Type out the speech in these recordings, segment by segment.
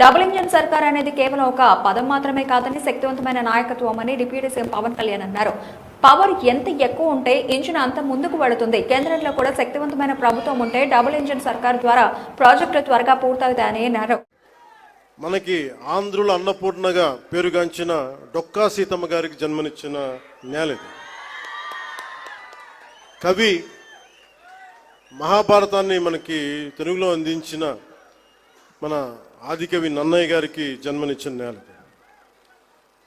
Double engine సర్కార్ అనేది కేవలం ఒక పదం మాత్రమే కాదని శక్తివంతమైన నాయకత్వం అని డిప్యూటీ సీఎం పవన్ కళ్యాణ్ అన్నారు. పవర్ ఎంత ఎక్కువ ఉంటే ఇంజిన్ అంత ముందుకు వెళుతుంది. కేంద్రంలో కూడా శక్తివంతమైన ప్రభుత్వం ఉంటే డబుల్ ఇంజిన్ సర్కార్ ద్వారా ప్రాజెక్టులు త్వరగా పూర్తవుతాయని అన్నారు. మనకి ఆంధ్రుల అన్నపూర్ణగా పేరుగాంచిన డొక్కా సీతమ్మ గారికి జన్మనిచ్చిన నేల ఇది. కవి మహాభారతాన్ని మనకి తెలుగులో అందించిన మన ఆదికవి నన్నయ్య గారికి జన్మనిచ్చిన నేల.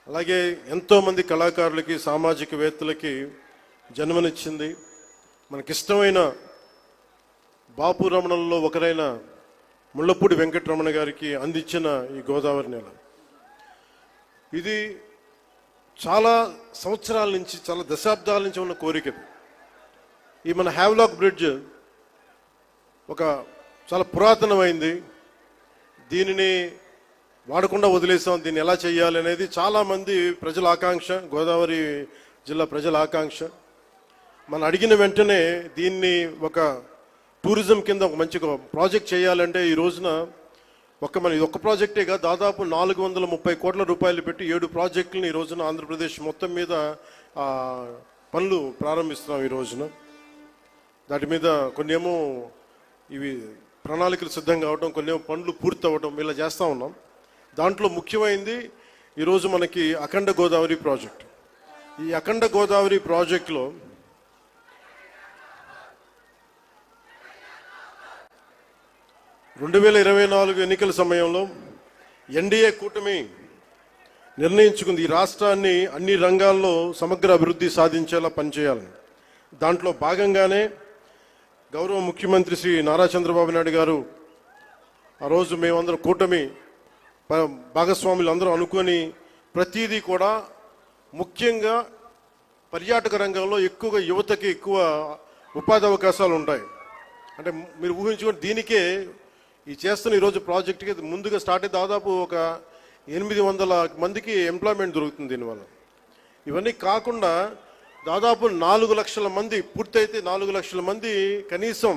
అలాగే ఎంతోమంది కళాకారులకి సామాజికవేత్తలకి జన్మనిచ్చింది. మనకిష్టమైన బాపు రమణల్లో ఒకరైన ముళ్ళపూడి వెంకటరమణ గారికి అందించిన ఈ గోదావరి నేల. ఇది చాలా సంవత్సరాల నుంచి, చాలా దశాబ్దాల నుంచి ఉన్న కోరిక. ఈ మన హ్యావ్లాక్ బ్రిడ్జ్ ఒక చాలా పురాతనమైంది. దీనిని వాడకుండా వదిలేసాం. దీన్ని ఎలా చేయాలి అనేది చాలామంది ప్రజల ఆకాంక్ష, గోదావరి జిల్లా ప్రజల ఆకాంక్ష. మనం అడిగిన వెంటనే దీన్ని ఒక టూరిజం కింద ఒక మంచి ప్రాజెక్ట్ చేయాలంటే ఈ రోజున ఇది ఒక్క ప్రాజెక్టే కాదు, దాదాపు 430 కోట్ల రూపాయలు పెట్టి 7 ప్రాజెక్టులను ఈ రోజున ఆంధ్రప్రదేశ్ మొత్తం మీద పనులు ప్రారంభిస్తున్నాం. ఈ రోజున దాటి మీద కొన్ని ఏమో ఇవి ప్రణాళికలు సిద్ధం కావడం, కొన్ని ఏమో పనులు పూర్తి అవ్వడం, ఇలా చేస్తూ ఉన్నాం. దాంట్లో ముఖ్యమైనది ఈరోజు మనకి అఖండ గోదావరి ప్రాజెక్ట్. ఈ అఖండ గోదావరి ప్రాజెక్టులో 2024 ఎన్నికల సమయంలో ఎన్డీఏ కూటమి నిర్ణయించుకుంది ఈ రాష్ట్రాన్ని అన్ని రంగాల్లో సమగ్ర అభివృద్ధి సాధించేలా పనిచేయాలని. దాంట్లో భాగంగానే గౌరవ ముఖ్యమంత్రి శ్రీ నారా చంద్రబాబు నాయుడు గారు ఆ రోజు మేమందరం కూటమి భాగస్వాములు అందరూ అనుకొని ప్రతిదీ కూడా ముఖ్యంగా పర్యాటక రంగంలో ఎక్కువగా యువతకి ఎక్కువ ఉపాధి అవకాశాలు ఉంటాయి. అంటే మీరు ఊహించుకొని దీనికే ఈ చేస్తున్న ఈరోజు ప్రాజెక్టుకి ముందుగా స్టార్ట్ అయ్యి దాదాపు ఒక 800 మందికి ఎంప్లాయ్మెంట్ దొరుకుతుంది దీనివల్ల. ఇవన్నీ కాకుండా దాదాపు 4 లక్షల మంది పూర్తయితే 4 లక్షల మంది కనీసం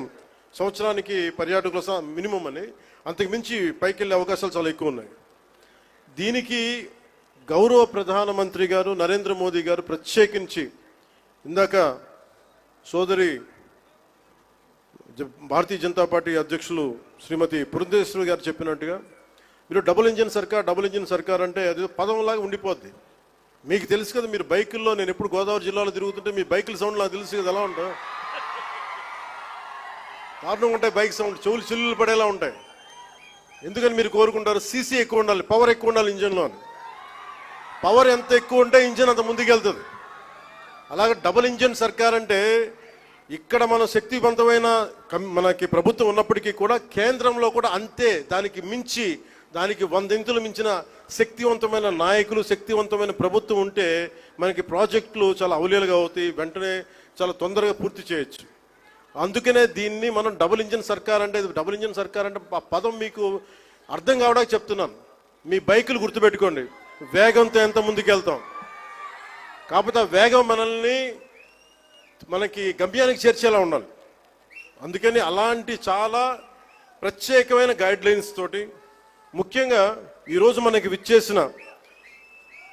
సంవత్సరానికి పర్యాటకుల మినిమం అని, అంతకుమించి పైకి వెళ్ళే అవకాశాలు చాలా ఎక్కువ ఉన్నాయి. దీనికి గౌరవ ప్రధానమంత్రి గారు నరేంద్ర మోదీ గారు ప్రత్యేకించి ఇందాక సోదరి భారతీయ జనతా పార్టీ అధ్యక్షులు శ్రీమతి పురంధేశ్వరి గారు చెప్పినట్టుగా మీరు డబుల్ ఇంజిన్ సర్కార్ అంటే అది పదంలాగా ఉండిపోద్ది. మీకు తెలుసు కదా, మీరు బైకుల్లో, నేను ఎప్పుడు గోదావరి జిల్లాలో తిరుగుతుంటే మీ బైకుల సౌండ్ నాకు తెలుసు కదా ఎలా ఉంటాయి, దారుణంగా ఉంటాయి. బైక్ సౌండ్ చెవులు చిల్లులు పడేలా ఉంటాయి. ఎందుకని మీరు కోరుకుంటారు సీసీ ఎక్కువ ఉండాలి, పవర్ ఎక్కువ ఉండాలి ఇంజన్లో. పవర్ ఎంత ఎక్కువ ఉంటే ఇంజన్ అంత ముందుకెళ్తుంది. అలాగే డబుల్ ఇంజిన్ సర్కార్ అంటే ఇక్కడ మనం శక్తివంతమైన మనకి ప్రభుత్వం ఉన్నప్పటికీ కూడా కేంద్రంలో కూడా అంతే, దానికి మించి, దానికి 100 ఇంతులు మించిన శక్తివంతమైన నాయకులు, శక్తివంతమైన ప్రభుత్వం ఉంటే మనకి ప్రాజెక్టులు చాలా అవలీలుగా అవుతాయి, వెంటనే చాలా తొందరగా పూర్తి చేయొచ్చు. అందుకనే దీన్ని మనం డబుల్ ఇంజిన్ సర్కార్ అంటే ఆ పదం మీకు అర్థం కావడానికి చెప్తున్నాను. మీ బైకులు గుర్తుపెట్టుకోండి, వేగంతో ఎంత ముందుకెళ్తాం. కాకపోతే ఆ వేగం మనకి గమ్యానికి చేర్చేలా ఉండాలి. అందుకని అలాంటి చాలా ప్రత్యేకమైన గైడ్ లైన్స్ తోటి ముఖ్యంగా ఈరోజు మనకి విచ్చేసిన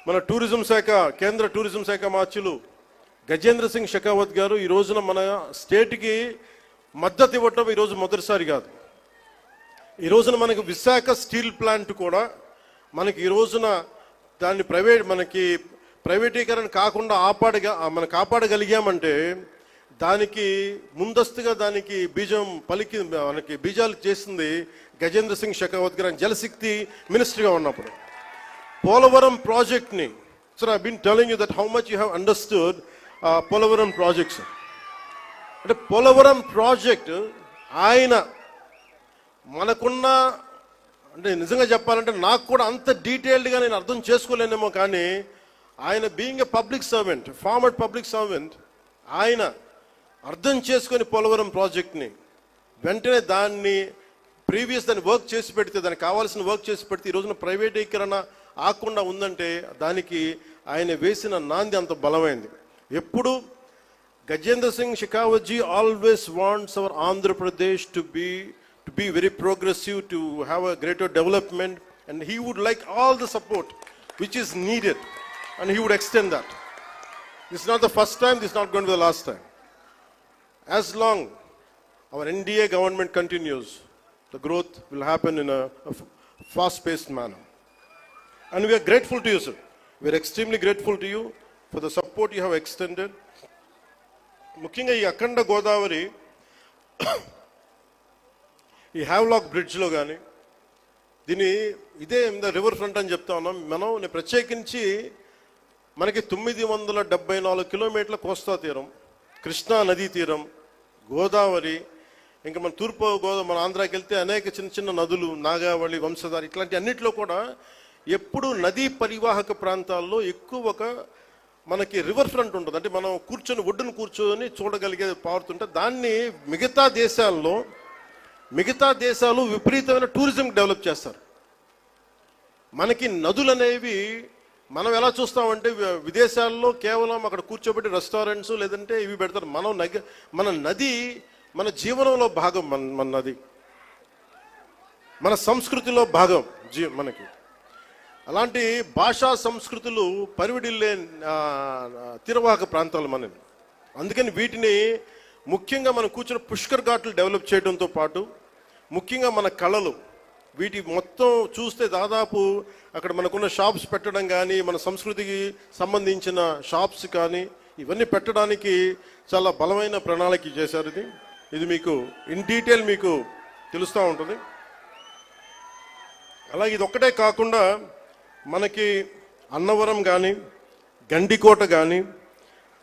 మన టూరిజం శాఖ, కేంద్ర టూరిజం శాఖ మార్చులు గజేంద్ర సింగ్ షెకావత్ గారు ఈ రోజున మన స్టేట్కి మద్దతు ఇవ్వటం ఈరోజు మొదటిసారి కాదు. ఈ రోజున మనకి విశాఖ స్టీల్ ప్లాంట్ కూడా మనకి ఈ రోజున దాన్ని ప్రైవేటీకరణ కాకుండా కాపాడగలిగామంటే దానికి ముందస్తుగా దానికి మనకి బీజాలు చేసింది గజేంద్ర సింగ్ షెకావత్ గారు జలశక్తి మినిస్టర్గా ఉన్నప్పుడు. పోలవరం ప్రాజెక్ట్ని, so I been telling you that how much you have understood Polavaram projects. అంటే పోలవరం ప్రాజెక్ట్ ఆయన మనకున్న, అంటే నిజంగా చెప్పాలంటే నాకు కూడా అంత డీటెయిల్డ్గా నేను అర్థం చేసుకోలేనేమో, కానీ ఆయన being a public servant, former public servant, ఆయన అర్థం చేసుకొని పోలవరం ప్రాజెక్ట్ని వెంటనే దాన్ని వర్క్ చేసి పెడితే, దానికి కావాల్సిన వర్క్ చేసి పెడితే ఈ రోజున ప్రైవేటీకరణ ఆకుండా ఉందంటే దానికి ఆయన వేసిన నాంది అంత బలమైంది. ఎప్పుడు Gajendra Singh Shekhawat ji always wants our Andhra Pradesh to be very progressive, to have a greater development. and he would like all the support which is needed, and he would extend that. This is not the first time, this is not going to be the last time. As long our NDA government continues, the growth will happen in a fast-paced manner. And we are grateful to you, sir. We are extremely grateful to you for the support you have extended. ముఖ్యంగా ఈ అఖండ గోదావరి ఈ Havelock బ్రిడ్జ్లో కానీ దీని ఇదే river front అని చెప్తా ఉన్నాం మనం. ప్రత్యేకించి మనకి 974 కిలోమీటర్ల కోస్తా తీరం, కృష్ణా నదీ తీరం, గోదావరి, ఇంకా మన తూర్పు గోదావరి, మన ఆంధ్రాకి వెళ్తే అనేక చిన్న చిన్న నదులు, నాగావళి, వంశధార, ఇట్లాంటి అన్నిటిలో కూడా ఎప్పుడు నదీ పరివాహక ప్రాంతాల్లో ఎక్కువ ఒక మనకి రివర్ ఫ్రంట్ ఉంటుంది. అంటే మనం ఒడ్డును కూర్చొని చూడగలిగే పారుతుంటే దాన్ని మిగతా దేశాలు విపరీతమైన టూరిజం డెవలప్ చేస్తారు. మనకి నదులు అనేవి మనం ఎలా చూస్తామంటే విదేశాల్లో కేవలం అక్కడ కూర్చోబెట్టి రెస్టారెంట్స్ లేదంటే ఇవి పెడతారు. మన నది మన జీవనంలో భాగం. మన నది మన సంస్కృతిలో భాగం మనకి. అలాంటి భాషా సంస్కృతులు పరివిడిల్లే తీరవాహక ప్రాంతాలు మనవి. అందుకని వీటిని ముఖ్యంగా మనం కూర్చున్న పుష్కర్ ఘాట్లు డెవలప్ చేయడంతో పాటు ముఖ్యంగా మన కళలు వీటి మొత్తం చూస్తే దాదాపు అక్కడ మనకున్న షాప్స్ పెట్టడం కానీ, మన సంస్కృతికి సంబంధించిన షాప్స్ కానీ ఇవన్నీ పెట్టడానికి చాలా బలమైన ప్రణాళిక చేశారు. ఇది మీకు ఇన్ డీటెయిల్ మీకు తెలుస్తూ ఉంటుంది. అలాగే ఇది ఒక్కటే కాకుండా మనకి అన్నవరం కానీ, గండికోట కానీ,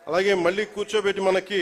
అలాగే మళ్ళీ కూర్చోబెట్టి మనకి